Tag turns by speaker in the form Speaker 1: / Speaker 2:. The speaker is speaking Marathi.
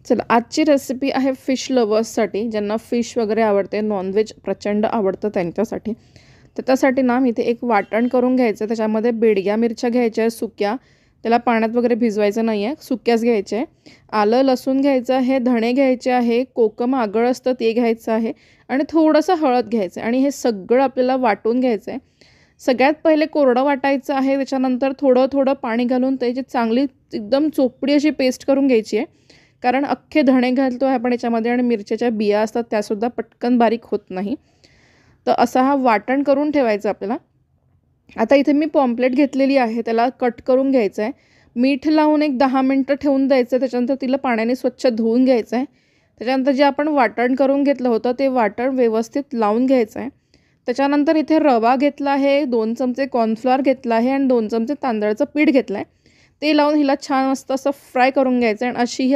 Speaker 1: चला आजची रेसिपी आहे फिश लवर्ससाठी, ज्यांना फिश वगैरे आवडते, नॉनव्हेज प्रचंड आवडतं त्यांच्यासाठी. तर त्यासाठी ना मी इथे एक वाटण करून घ्यायचं. त्याच्यामध्ये बेडग्या मिरच्या घ्यायच्या आहेत सुक्या, त्याला पाण्यात वगैरे भिजवायचं नाही आहे, सुक्याच घ्यायच्या आहे. आलं लसूण घ्यायचं आहे, धणे घ्यायचे आहे, कोकम आगळ असतं ते घ्यायचं आहे आणि थोडंसं हळद घ्यायचं आहे आणि हे सगळं आपल्याला वाटून घ्यायचं आहे. सगळ्यात पहिले कोरडं वाटायचं आहे, त्याच्यानंतर थोडं थोडं पाणी घालून त्याची चांगली एकदम चोपडी अशी पेस्ट करून घ्यायची आहे. कारण अख्खे धणे घालतो आहे आपण याच्यामध्ये आणि मिरच्याच्या बिया असतात त्यासुद्धा पटकन बारीक होत नाही. तर असा हा वाटण करून ठेवायचा आपल्याला. आता इथे मी पॉम्पलेट घेतलेली आहे, त्याला कट करून घ्यायचं आहे. मीठ लावून एक 10 मिनटं ठेवून द्यायचं आहे. त्याच्यानंतर तिला पाण्याने स्वच्छ धुवून घ्यायचं आहे. त्याच्यानंतर जे आपण वाटण करून घेतलं होतं ते वाटण व्यवस्थित लावून घ्यायचं आहे. त्याच्यानंतर इथे रवा घेतला आहे, 2 चमचे कॉर्नफ्लॉवर घेतला आहे आणि 2 चमचे तांदळाचं पीठ घेतलं आहे. ते लावून हिला छान मस्त असं फ्राय करून घ्यायचं आहे आणि अशी ही